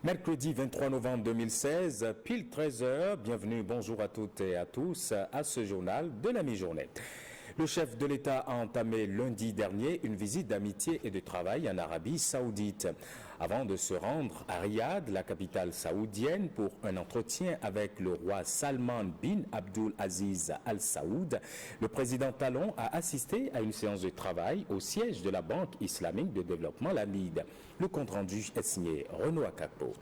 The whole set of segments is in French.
Mercredi 23 novembre 2016, pile 13h, bienvenue, bonjour à toutes et à tous à ce journal de la mi-journée. Le chef de l'État a entamé lundi dernier une visite d'amitié et de travail en Arabie Saoudite. Avant de se rendre à Riyad, la capitale saoudienne, pour un entretien avec le roi Salman bin Abdul Aziz Al Saoud, le président Talon a assisté à une séance de travail au siège de la Banque islamique de développement, la BID. Le compte-rendu est signé Renaud Akakpo.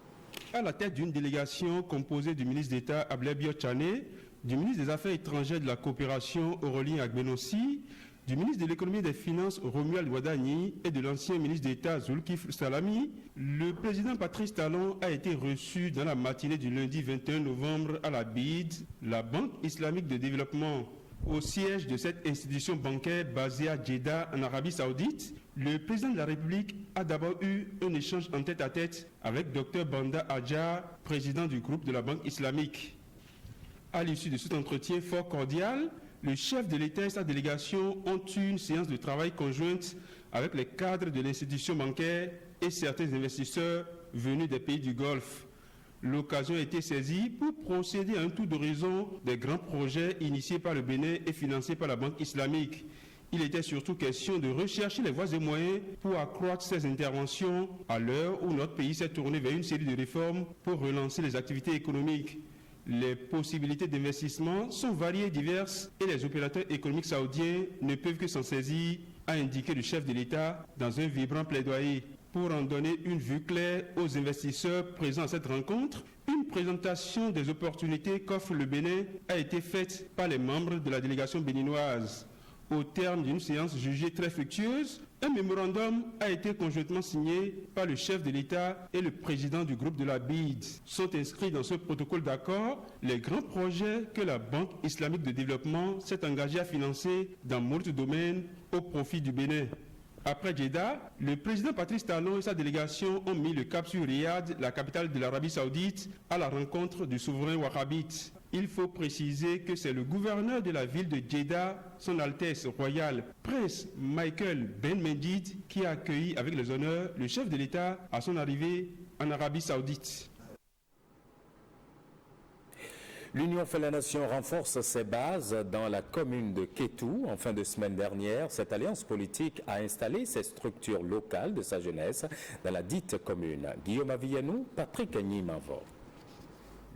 À la tête d'une délégation composée du ministre d'État Ablai Biotchane, du ministre des Affaires étrangères et de la coopération Aurélien Agbenossi, du ministre de l'économie et des finances Romuald Wadani et de l'ancien ministre d'État Zulkifl Salami, le président Patrice Talon a été reçu dans la matinée du lundi 21 novembre à la BID, la Banque islamique de développement. Au siège de cette institution bancaire basée à Jeddah en Arabie Saoudite, le président de la République a d'abord eu un échange en tête-à-tête avec Dr Banda Adjar, président du groupe de la Banque islamique. À l'issue de cet entretien fort cordial, le chef de l'État et sa délégation ont eu une séance de travail conjointe avec les cadres de l'institution bancaire et certains investisseurs venus des pays du Golfe. L'occasion a été saisie pour procéder à un tour d'horizon des grands projets initiés par le Bénin et financés par la Banque islamique. Il était surtout question de rechercher les voies et moyens pour accroître ces interventions à l'heure où notre pays s'est tourné vers une série de réformes pour relancer les activités économiques. Les possibilités d'investissement sont variées et diverses et les opérateurs économiques saoudiens ne peuvent que s'en saisir, a indiqué le chef de l'État dans un vibrant plaidoyer. Pour en donner une vue claire aux investisseurs présents à cette rencontre, une présentation des opportunités qu'offre le Bénin a été faite par les membres de la délégation béninoise. Au terme d'une séance jugée très fructueuse, un mémorandum a été conjointement signé par le chef de l'État et le président du groupe de la BID. Sont inscrits dans ce protocole d'accord les grands projets que la Banque islamique de développement s'est engagée à financer dans moult domaines au profit du Bénin. Après Jeddah, le président Patrice Talon et sa délégation ont mis le cap sur Riyad, la capitale de l'Arabie Saoudite, à la rencontre du souverain wahhabite. Il faut préciser que c'est le gouverneur de la ville de Jeddah, son Altesse royale, Prince Michael Ben Medid, qui a accueilli avec les honneurs le chef de l'État à son arrivée en Arabie Saoudite. L'Union fait la nation renforce ses bases dans la commune de Kétou. En fin de semaine dernière, cette alliance politique a installé ses structures locales de sa jeunesse dans la dite commune. Guillaume Avillanou, Patrick Agny-Mavo.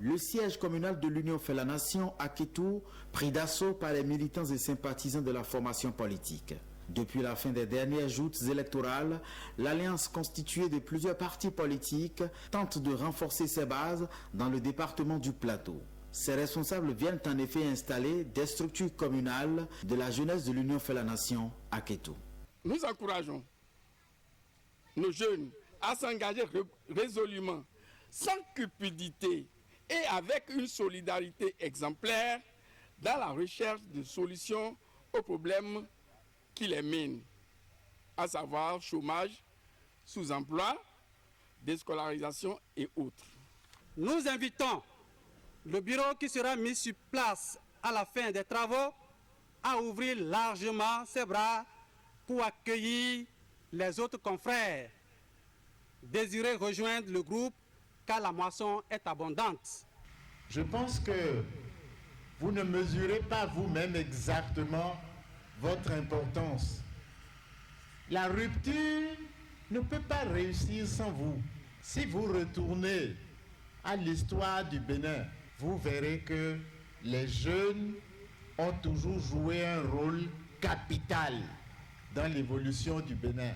Le siège communal de l'Union fait la nation à Kétou, pris d'assaut par les militants et sympathisants de la formation politique. Depuis la fin des dernières joutes électorales, l'alliance constituée de plusieurs partis politiques tente de renforcer ses bases dans le département du Plateau. Ces responsables viennent en effet installer des structures communales de la jeunesse de l'Union fait la nation à Kétou. Nous encourageons nos jeunes à s'engager résolument, sans cupidité et avec une solidarité exemplaire dans la recherche de solutions aux problèmes qui les minent, à savoir chômage, sous-emploi, déscolarisation et autres. Nous invitons le bureau qui sera mis sur place à la fin des travaux à ouvrir largement ses bras pour accueillir les autres confrères désireux rejoindre le groupe car la moisson est abondante. Je pense que vous ne mesurez pas vous-même exactement votre importance. La rupture ne peut pas réussir sans vous. Si vous retournez à l'histoire du Bénin, vous verrez que les jeunes ont toujours joué un rôle capital dans l'évolution du Bénin.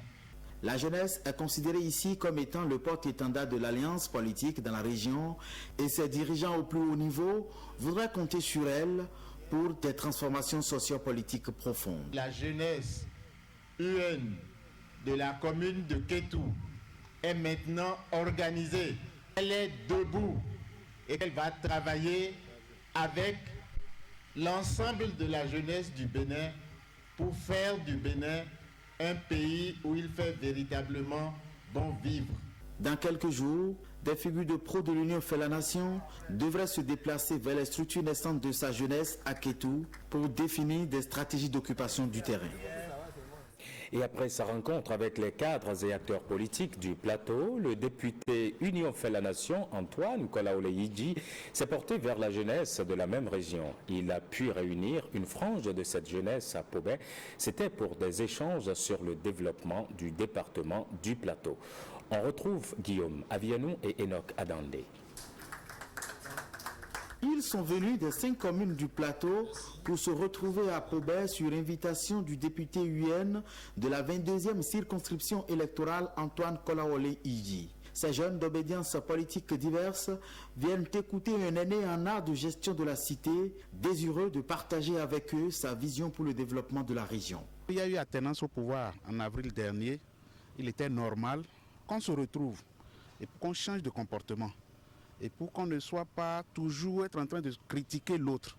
La jeunesse est considérée ici comme étant le porte-étendard de l'alliance politique dans la région et ses dirigeants au plus haut niveau voudraient compter sur elle pour des transformations sociopolitiques profondes. La jeunesse UN de la commune de Kétou est maintenant organisée. Elle est debout et elle va travailler avec l'ensemble de la jeunesse du Bénin pour faire du Bénin un pays où il fait véritablement bon vivre. Dans quelques jours, des figures de pro de l'Union fait la nation devraient se déplacer vers les structures naissantes de sa jeunesse à Kétou pour définir des stratégies d'occupation du terrain. Et après sa rencontre avec les cadres et acteurs politiques du plateau, le député Union fait la Nation, Antoine Kolaole-Yidji, s'est porté vers la jeunesse de la même région. Il a pu réunir une frange de cette jeunesse à Pobé. C'était pour des échanges sur le développement du département du plateau. On retrouve Guillaume Avianou et Enoch Adandé. Ils sont venus des 5 communes du plateau pour se retrouver à Pobé sur invitation du député UN de la 22e circonscription électorale Antoine Kolaole-Yidji. Ces jeunes d'obédience politique diverses viennent écouter un aîné en art de gestion de la cité, désireux de partager avec eux sa vision pour le développement de la région. Il y a eu alternance au pouvoir en avril dernier. Il était normal qu'on se retrouve et qu'on change de comportement. Et pour qu'on ne soit pas toujours être en train de critiquer l'autre,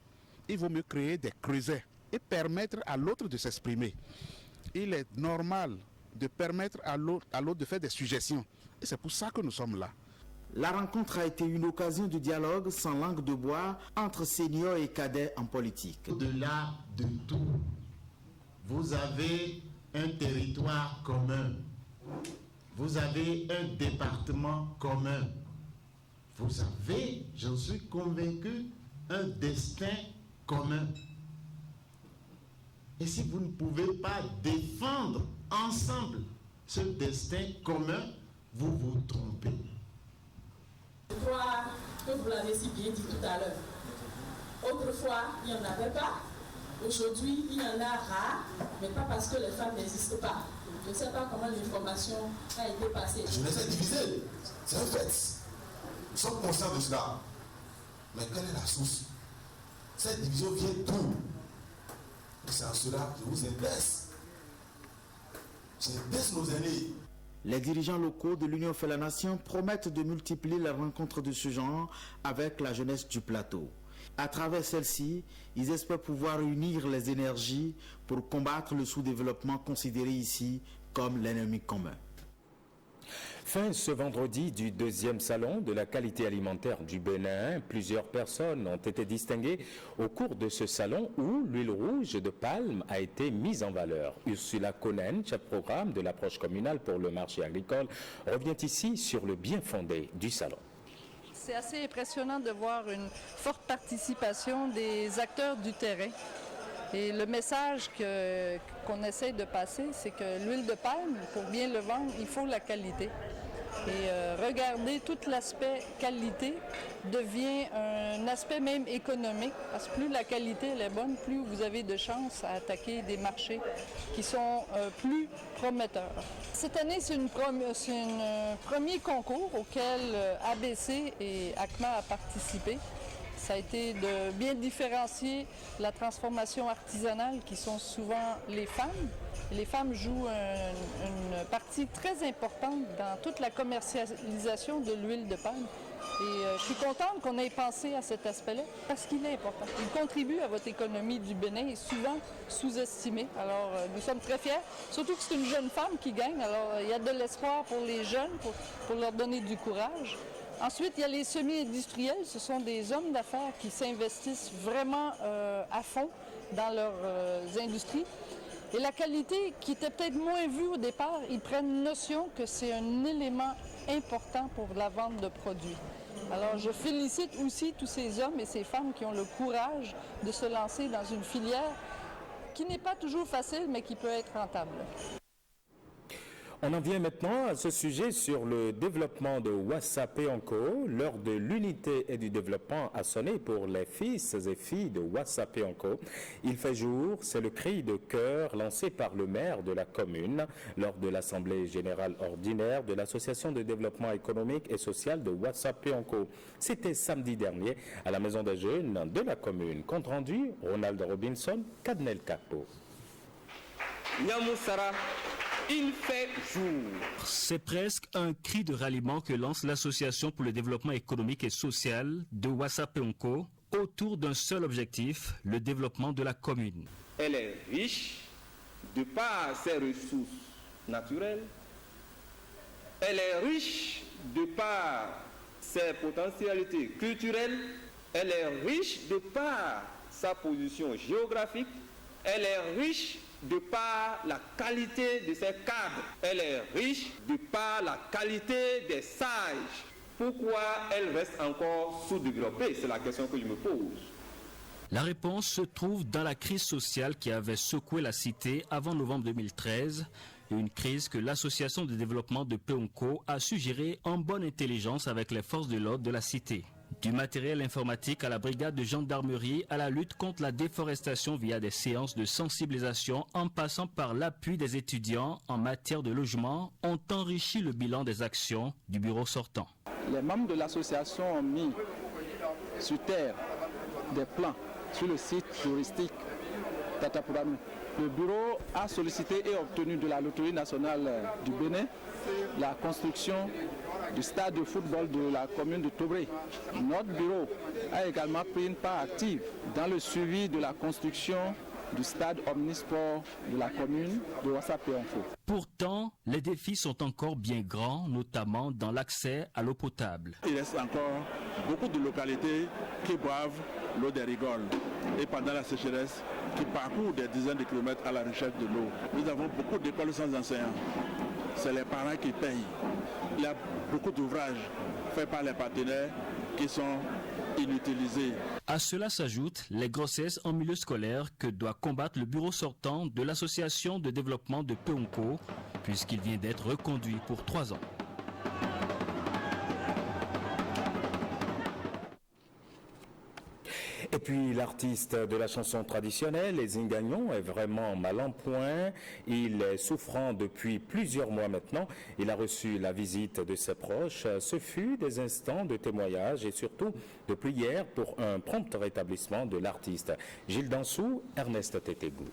il vaut mieux créer des creusets et permettre à l'autre de s'exprimer. Il est normal de permettre à l'autre de faire des suggestions. Et c'est pour ça que nous sommes là. La rencontre a été une occasion de dialogue sans langue de bois entre seniors et cadets en politique. Au-delà de tout, vous avez un territoire commun. Vous avez un département commun. Vous avez, j'en suis convaincu, un destin commun. Et si vous ne pouvez pas défendre ensemble ce destin commun, vous vous trompez. Je crois que vous l'avez si bien dit tout à l'heure. Autrefois, il n'y en avait pas. Aujourd'hui, il y en a rare, mais pas parce que les femmes n'existent pas. Je ne sais pas comment l'information a été passée. La jeunesse est divisée, c'est un fait. Nous sommes conscients de cela. Mais quelle est la source? Cette division vient d'où? Et c'est en cela que je vous intéresse. J'intéresse nos aînés. Les dirigeants locaux de l'Union fait la Nation promettent de multiplier les rencontres de ce genre avec la jeunesse du plateau. À travers celle-ci, ils espèrent pouvoir unir les énergies pour combattre le sous-développement considéré ici comme l'ennemi commun. Fin ce vendredi du 2e salon de la qualité alimentaire du Bénin. Plusieurs personnes ont été distinguées au cours de ce salon où l'huile rouge de palme a été mise en valeur. Ursula Konen, chef programme de l'approche communale pour le marché agricole, revient ici sur le bien fondé du salon. C'est assez impressionnant de voir une forte participation des acteurs du terrain. Et le message qu'on essaie de passer, c'est que l'huile de palme, pour bien le vendre, il faut la qualité. Et regarder tout l'aspect qualité devient un aspect même économique, parce que plus la qualité elle est bonne, plus vous avez de chances à attaquer des marchés qui sont plus prometteurs. Cette année, c'est un premier concours auquel ABC et ACMA a participé. Ça a été de bien différencier la transformation artisanale qui sont souvent les femmes. Les femmes jouent une partie très importante dans toute la commercialisation de l'huile de palme. Et je suis contente qu'on ait pensé à cet aspect-là parce qu'il est important. Il contribue à votre économie du Bénin et souvent sous-estimé. Alors nous sommes très fiers, surtout que c'est une jeune femme qui gagne. Alors il y a de l'espoir pour les jeunes, pour leur donner du courage. Ensuite, il y a les semi-industriels. Ce sont des hommes d'affaires qui s'investissent vraiment à fond dans leurs industries. Et la qualité, qui était peut-être moins vue au départ, ils prennent notion que c'est un élément important pour la vente de produits. Alors, je félicite aussi tous ces hommes et ces femmes qui ont le courage de se lancer dans une filière qui n'est pas toujours facile, mais qui peut être rentable. On en vient maintenant à ce sujet sur le développement de Ouassa-Péanco. L'heure de l'unité et du développement a sonné pour les fils et filles de Ouassa-Péanco. Il fait jour, c'est le cri de cœur lancé par le maire de la commune lors de l'Assemblée générale ordinaire de l'Association de développement économique et social de Ouassa-Péanco. C'était samedi dernier à la Maison des Jeunes de la commune. Compte rendu, Ronald Robinson, Cadnel Capo. Nyamoussara. Il fait jour. C'est presque un cri de ralliement que lance l'Association pour le développement économique et social de Ouassa-Péanco autour d'un seul objectif, le développement de la commune. Elle est riche de par ses ressources naturelles. Elle est riche de par ses potentialités culturelles. Elle est riche de par sa position géographique. Elle est riche de par la qualité de ses cadres. Elle est riche de par la qualité des sages. Pourquoi elle reste encore sous-développée? C'est la question que je me pose. La réponse se trouve dans la crise sociale qui avait secoué la cité avant novembre 2013, une crise que l'association de développement de Peonko a su gérer en bonne intelligence avec les forces de l'ordre de la cité. Du matériel informatique à la brigade de gendarmerie, à la lutte contre la déforestation via des séances de sensibilisation en passant par l'appui des étudiants en matière de logement ont enrichi le bilan des actions du bureau sortant. Les membres de l'association ont mis sur terre des plans sur le site touristique Tatapuramou. Le bureau a sollicité et obtenu de la Loterie nationale du Bénin la construction du stade de football de la commune de Tobré. Notre bureau a également pris une part active dans le suivi de la construction du stade omnisport de la commune de Wassa-Peonko. Pourtant, les défis sont encore bien grands, notamment dans l'accès à l'eau potable. Il reste encore beaucoup de localités qui boivent l'eau des rigoles et pendant la sécheresse, qui parcourent des dizaines de kilomètres à la recherche de l'eau. Nous avons beaucoup d'écoles sans enseignants. C'est les parents qui payent. Il y a beaucoup d'ouvrages faits par les partenaires qui sont inutilisés. À cela s'ajoutent les grossesses en milieu scolaire que doit combattre le bureau sortant de l'association de développement de Peonko, puisqu'il vient d'être reconduit pour 3 ans. Et puis l'artiste de la chanson traditionnelle, Ezine Gagnon, est vraiment mal en point. Il est souffrant depuis plusieurs mois maintenant. Il a reçu la visite de ses proches. Ce fut des instants de témoignage et surtout de prière pour un prompt rétablissement de l'artiste. Gilles Dansou, Ernest Tétégou.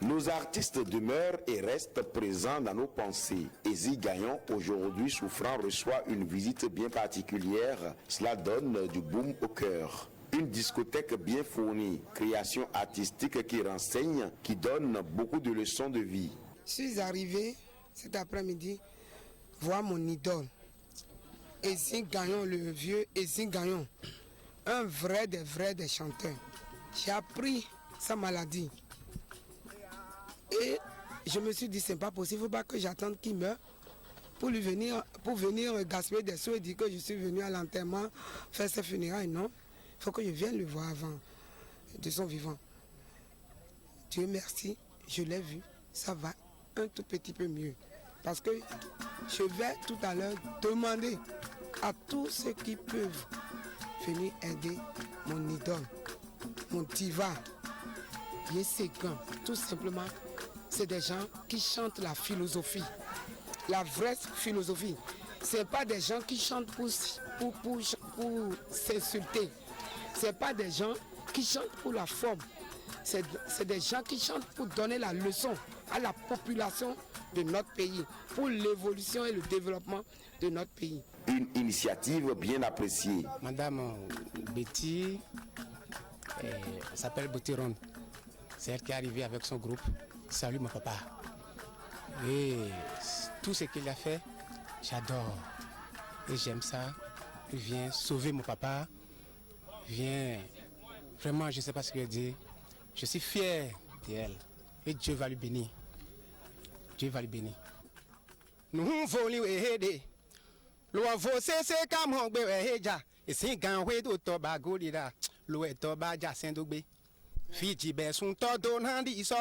Nos artistes demeurent et restent présents dans nos pensées. Ezine Gagnon, aujourd'hui souffrant, reçoit une visite bien particulière. Cela donne du boom au cœur. Une discothèque bien fournie, création artistique qui renseigne, qui donne beaucoup de leçons de vie. Je suis arrivé cet après-midi voir mon idole, Ezine Gagnon, le vieux Ezine Gagnon, un vrai des chanteurs. J'ai appris sa maladie et je me suis dit c'est pas possible, il ne faut pas que j'attende qu'il meure pour venir gaspiller des sous et dire que je suis venu à l'enterrement faire ses funérailles. Non. Il faut que je vienne le voir avant de son vivant. Dieu merci, je l'ai vu, ça va un tout petit peu mieux. Parce que je vais tout à l'heure demander à tous ceux qui peuvent venir aider mon idole, mon diva, Yessegan. Tout simplement, c'est des gens qui chantent la philosophie, la vraie philosophie. Ce n'est pas des gens qui chantent pour s'insulter. Ce n'est pas des gens qui chantent pour la forme. C'est des gens qui chantent pour donner la leçon à la population de notre pays, pour l'évolution et le développement de notre pays. Une initiative bien appréciée. Madame Betty s'appelle Betty Ronde. C'est elle qui est arrivée avec son groupe. Salut mon papa. Et tout ce qu'il a fait, j'adore. Et j'aime ça. Il vient sauver mon papa. Viens, vraiment, je ne sais pas ce que je dis. Je suis fier d'elle. Et Dieu va lui bénir. Dieu va lui bénir. Nous voulons aider. L'oiseau, c'est comme on peut aider. Et c'est quand on est au Tobago, l'oué Tobaga Saint-Doubé. Fiji, son todo n'andi so.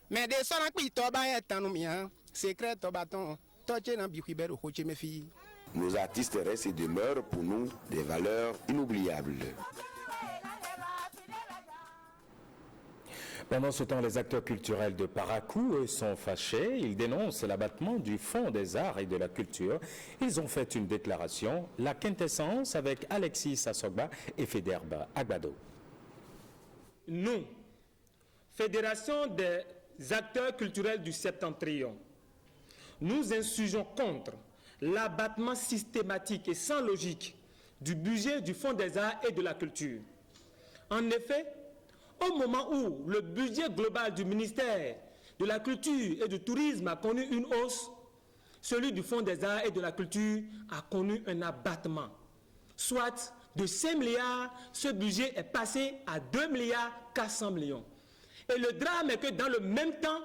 Mais des sons qui Toba est en nous, secret Tobaton. Toche n'a biquibé au coach, mes filles. Nos artistes restent et demeurent pour nous des valeurs inoubliables. Pendant ce temps, les acteurs culturels de Parakou, eux, sont fâchés. Ils dénoncent l'abattement du Fonds des arts et de la culture. Ils ont fait une déclaration, la quintessence, avec Alexis Sassogba et Federbe Agbado. Nous, Fédération des acteurs culturels du Septentrion, nous insurgeons contre l'abattement systématique et sans logique du budget du Fonds des arts et de la culture. En effet, au moment où le budget global du ministère de la Culture et du Tourisme a connu une hausse, celui du Fonds des arts et de la culture a connu un abattement. Soit de 5 milliards, ce budget est passé à 2 milliards 400 millions. Et le drame est que dans le même temps,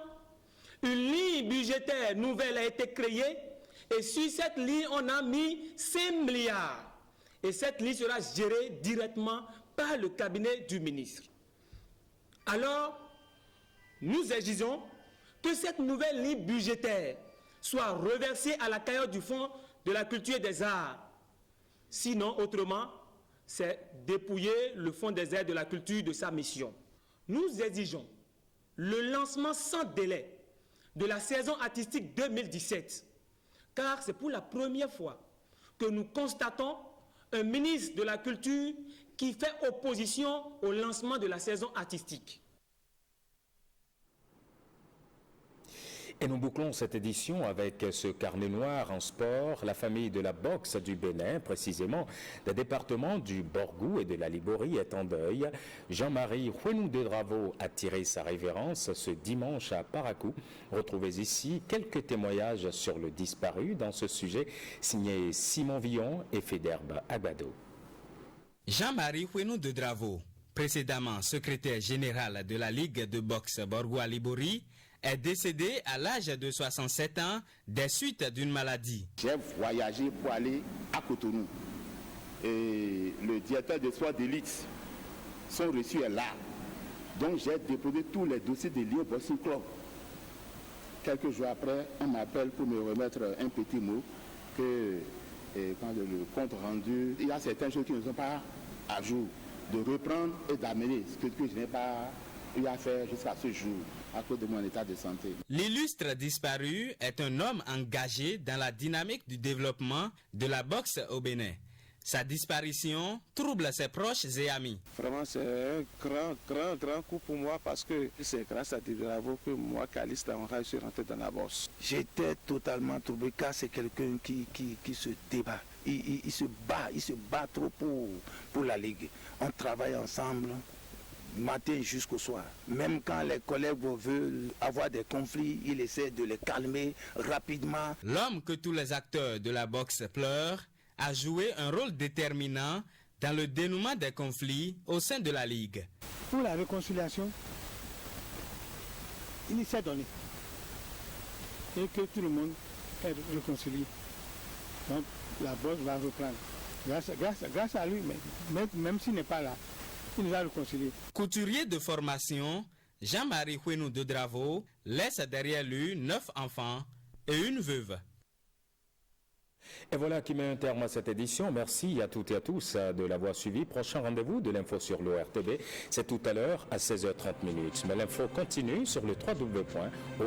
une ligne budgétaire nouvelle a été créée et sur cette ligne, on a mis 5 milliards. Et cette ligne sera gérée directement par le cabinet du ministre. Alors, nous exigeons que cette nouvelle ligne budgétaire soit reversée à la cagnotte du Fonds de la culture et des arts. Sinon, autrement, c'est dépouiller le Fonds des arts et de la culture de sa mission. Nous exigeons le lancement sans délai de la saison artistique 2017, car c'est pour la première fois que nous constatons un ministre de la Culture qui fait opposition au lancement de la saison artistique. Et nous bouclons cette édition avec ce carnet noir en sport. La famille de la boxe du Bénin, précisément des départements du Borgou et de la Liborie, est en deuil. Jean-Marie Huenou de Dravo a tiré sa révérence ce dimanche à Parakou. Retrouvez ici quelques témoignages sur le disparu dans ce sujet, signé Simon Villon et Féderbe Agbado. Jean-Marie Huenou de Dravo, précédemment secrétaire général de la Ligue de boxe Borgou-Liborie, est décédé à l'âge de 67 ans des suites d'une maladie. J'ai voyagé pour aller à Cotonou. Et le directeur de sport d'élite, son reçu est là. Donc j'ai déposé tous les dossiers de Lyon Boxing Club. Quelques jours après, on m'appelle pour me remettre un petit mot que quand le compte rendu, il y a certaines choses qui ne sont pas à jour. De reprendre et d'amener ce que je n'ai pas eu à faire jusqu'à ce jour à cause de mon état de santé. L'illustre disparu est un homme engagé dans la dynamique du développement de la boxe au Bénin. Sa disparition trouble ses proches et amis. Vraiment, c'est un grand coup pour moi parce que c'est grâce à des travaux que moi, Caliste, je suis rentré dans la boxe. J'étais totalement troublé car c'est quelqu'un qui se débat. Il se bat trop pour la Ligue. On travaille ensemble, matin jusqu'au soir. Même quand les collègues veulent avoir des conflits, il essaie de les calmer rapidement. L'homme que tous les acteurs de la boxe pleurent a joué un rôle déterminant dans le dénouement des conflits au sein de la Ligue. Pour la réconciliation, il s'est donné et que tout le monde est réconcilié. Donc la boxe va reprendre. Grâce à lui, même s'il n'est pas là, il nous a réconciliés. Couturier de formation, Jean-Marie Huenou de Dravo laisse derrière lui 9 enfants et une veuve. Et voilà qui met un terme à cette édition. Merci à toutes et à tous de l'avoir suivi. Prochain rendez-vous de l'info sur l'ORTB, c'est tout à l'heure à 16h30. Mais l'info continue sur le www.ortb.bj.